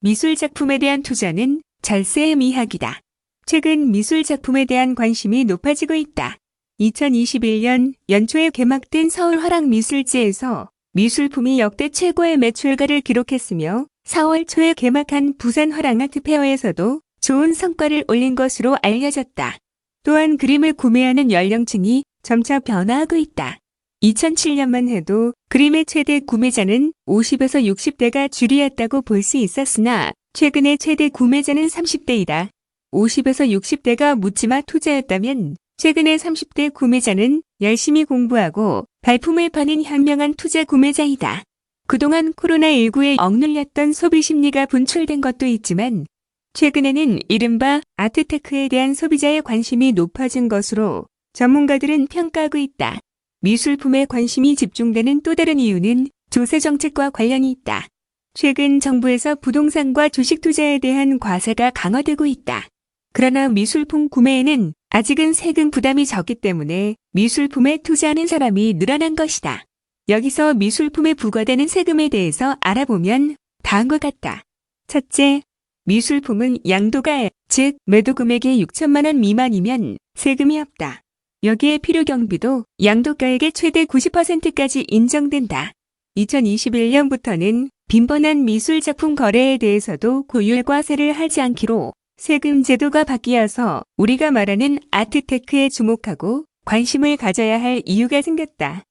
미술 작품에 대한 투자는 절세의 미학이다. 최근 미술 작품에 대한 관심이 높아지고 있다. 2021년 연초에 개막된 서울화랑미술제에서 미술품이 역대 최고의 매출가를 기록했으며 4월 초에 개막한 부산 화랑아트페어에서도 좋은 성과를 올린 것으로 알려졌다. 또한 그림을 구매하는 연령층이 점차 변화하고 있다. 2007년만 해도 그림의 최대 구매자는 50에서 60대가 줄이었다고 볼 수 있었으나 최근의 최대 구매자는 30대이다. 50에서 60대가 묻지마 투자였다면 최근의 30대 구매자는 열심히 공부하고 발품을 파는 현명한 투자 구매자이다. 그동안 코로나19에 억눌렸던 소비 심리가 분출된 것도 있지만 최근에는 이른바 아트테크에 대한 소비자의 관심이 높아진 것으로 전문가들은 평가하고 있다. 미술품에 관심이 집중되는 또 다른 이유는 조세 정책과 관련이 있다. 최근 정부에서 부동산과 주식 투자에 대한 과세가 강화되고 있다. 그러나 미술품 구매에는 아직은 세금 부담이 적기 때문에 미술품에 투자하는 사람이 늘어난 것이다. 여기서 미술품에 부과되는 세금에 대해서 알아보면 다음과 같다. 첫째, 미술품은 양도가, 즉 매도 금액이 6천만 원 미만이면 세금이 없다. 여기에 필요 경비도 양도가액의 최대 90%까지 인정된다. 2021년부터는 빈번한 미술 작품 거래에 대해서도 고율과세를 하지 않기로 세금 제도가 바뀌어서 우리가 말하는 아트테크에 주목하고 관심을 가져야 할 이유가 생겼다.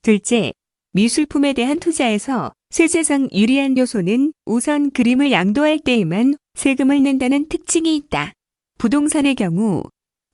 둘째, 미술품에 대한 투자에서 세제상 유리한 요소는 우선 그림을 양도할 때에만 세금을 낸다는 특징이 있다. 부동산의 경우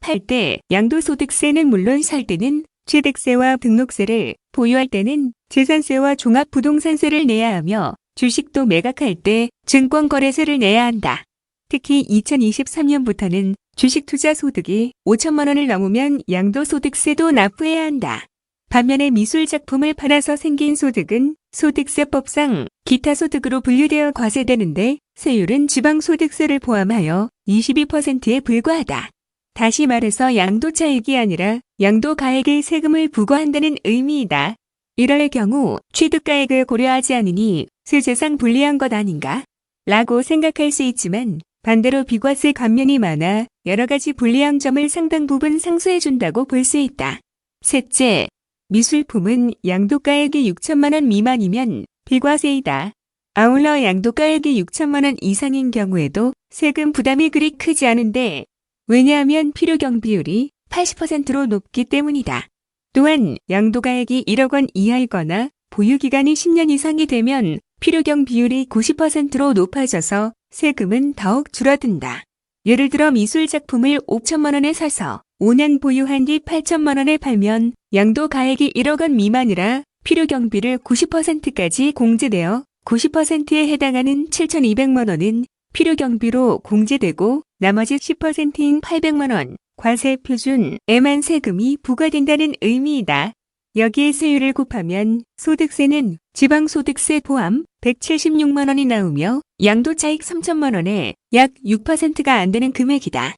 팔 때 양도소득세는 물론 살 때는 취득세와 등록세를, 보유할 때는 재산세와 종합부동산세를 내야 하며 주식도 매각할 때 증권거래세를 내야 한다. 특히 2023년부터는 주식투자 소득이 5천만 원을 넘으면 양도소득세도 납부해야 한다. 반면에 미술작품을 팔아서 생긴 소득은 소득세법상 기타 소득으로 분류되어 과세되는데 세율은 지방소득세를 포함하여 22%에 불과하다. 다시 말해서 양도차익이 아니라 양도가액의 세금을 부과한다는 의미이다. 이럴 경우 취득가액을 고려하지 않으니 세제상 불리한 것 아닌가? 라고 생각할 수 있지만 반대로 비과세 감면이 많아 여러 가지 불리한 점을 상당 부분 상쇄해준다고 볼 수 있다. 셋째, 미술품은 양도가액이 6천만 원 미만이면 비과세이다. 아울러 양도가액이 6천만 원 이상인 경우에도 세금 부담이 그리 크지 않은데 왜냐하면 필요경비율이 80%로 높기 때문이다. 또한 양도가액이 1억 원 이하이거나 보유기간이 10년 이상이 되면 필요경 비율이 90%로 높아져서 세금은 더욱 줄어든다. 예를 들어 미술작품을 5천만 원에 사서 5년 보유한 뒤 8천만 원에 팔면 양도가액이 1억 원 미만이라 필요경비를 90%까지 공제되어 90%에 해당하는 7,200만 원은 필요경비로 공제되고 나머지 10%인 800만 원 과세 표준에만 세금이 부과된다는 의미이다. 여기에 세율을 곱하면 소득세는 지방소득세 포함 176만 원이 나오며 양도차익 3천만 원에 약 6%가 안 되는 금액이다.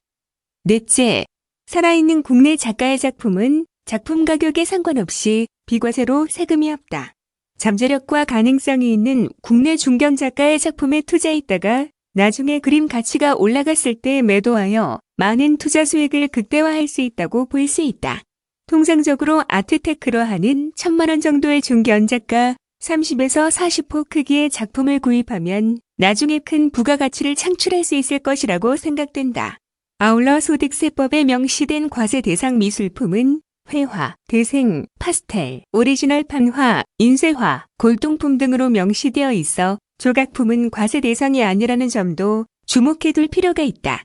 넷째, 살아있는 국내 작가의 작품은 작품 가격에 상관없이 비과세로 세금이 없다. 잠재력과 가능성이 있는 국내 중견 작가의 작품에 투자했다가 나중에 그림 가치가 올라갔을 때 매도하여 많은 투자 수익을 극대화할 수 있다고 볼 수 있다. 통상적으로 아트테크로 하는 1,000만 원 정도의 중견 작가 30에서 40호 크기의 작품을 구입하면 나중에 큰 부가가치를 창출할 수 있을 것이라고 생각된다. 아울러 소득세법에 명시된 과세 대상 미술품은 회화, 대생, 파스텔, 오리지널 판화, 인쇄화, 골동품 등으로 명시되어 있어 조각품은 과세 대상이 아니라는 점도 주목해둘 필요가 있다.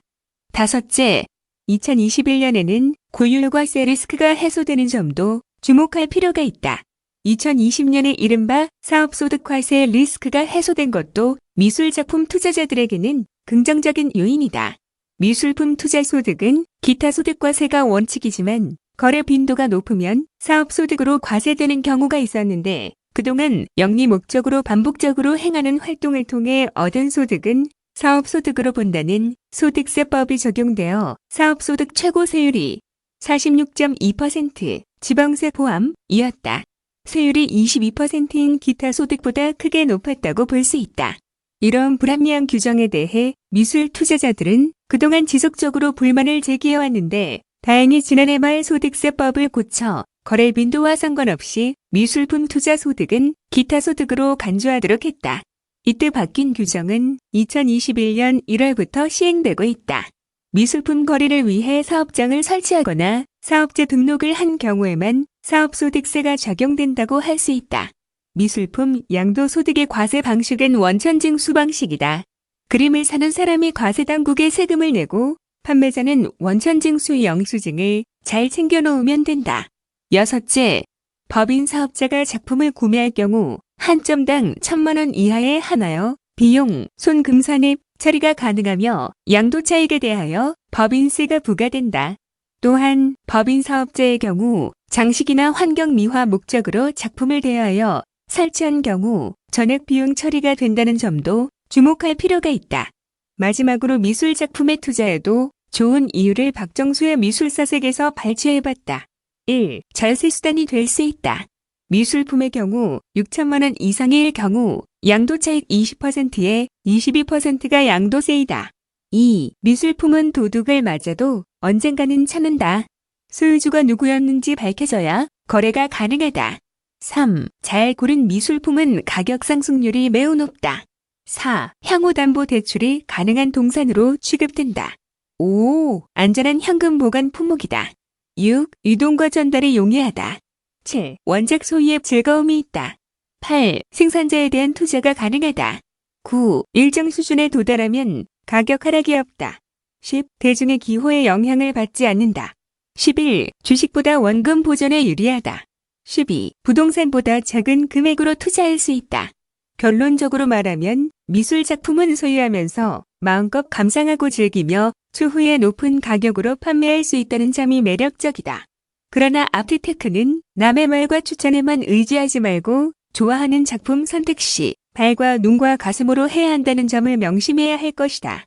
다섯째, 2021년에는 고율과세 리스크가 해소되는 점도 주목할 필요가 있다. 2020년에 이른바 사업소득과세 리스크가 해소된 것도 미술작품 투자자들에게는 긍정적인 요인이다. 미술품 투자 소득은 기타 소득과세가 원칙이지만 거래 빈도가 높으면 사업소득으로 과세되는 경우가 있었는데 그동안 영리 목적으로 반복적으로 행하는 활동을 통해 얻은 소득은 사업소득으로 본다는 소득세법이 적용되어 사업소득 최고세율이 46.2% 지방세 포함이었다. 세율이 22%인 기타 소득보다 크게 높았다고 볼 수 있다. 이런 불합리한 규정에 대해 미술 투자자들은 그동안 지속적으로 불만을 제기해왔는데 다행히 지난해 말 소득세법을 고쳐 거래 빈도와 상관없이 미술품 투자 소득은 기타 소득으로 간주하도록 했다. 이때 바뀐 규정은 2021년 1월부터 시행되고 있다. 미술품 거래를 위해 사업장을 설치하거나 사업자 등록을 한 경우에만 사업소득세가 적용된다고 할 수 있다. 미술품 양도소득의 과세 방식은 원천징수 방식이다. 그림을 사는 사람이 과세당국에 세금을 내고 판매자는 원천징수 영수증을 잘 챙겨놓으면 된다. 여섯째, 법인 사업자가 작품을 구매할 경우 한 점당 1,000만 원 이하에 한하여 비용, 손금산입 처리가 가능하며 양도 차익에 대하여 법인세가 부과된다. 또한 법인 사업자의 경우 장식이나 환경 미화 목적으로 작품을 대여하여 설치한 경우 전액 비용 처리가 된다는 점도 주목할 필요가 있다. 마지막으로 미술 작품에 투자해도 좋은 이유를 박정수의 미술사색에서 발췌해봤다. 1. 절세 수단이 될 수 있다. 미술품의 경우 6천만 원 이상일 경우 양도차익 20%에 22%가 양도세이다. 2. 미술품은 도둑을 맞아도 언젠가는 찾는다. 소유주가 누구였는지 밝혀져야 거래가 가능하다. 3. 잘 고른 미술품은 가격 상승률이 매우 높다. 4. 향후담보 대출이 가능한 동산으로 취급된다. 5. 안전한 현금 보관 품목이다. 6. 이동과 전달이 용이하다. 7. 원작 소유의 즐거움이 있다. 8. 생산자에 대한 투자가 가능하다. 9. 일정 수준에 도달하면 가격 하락이 없다. 10. 대중의 기호에 영향을 받지 않는다. 11. 주식보다 원금 보존에 유리하다. 12. 부동산보다 작은 금액으로 투자할 수 있다. 결론적으로 말하면 미술 작품은 소유하면서 마음껏 감상하고 즐기며 추후에 높은 가격으로 판매할 수 있다는 점이 매력적이다. 그러나 아트테크는 남의 말과 추천에만 의지하지 말고 좋아하는 작품 선택 시 발과 눈과 가슴으로 해야 한다는 점을 명심해야 할 것이다.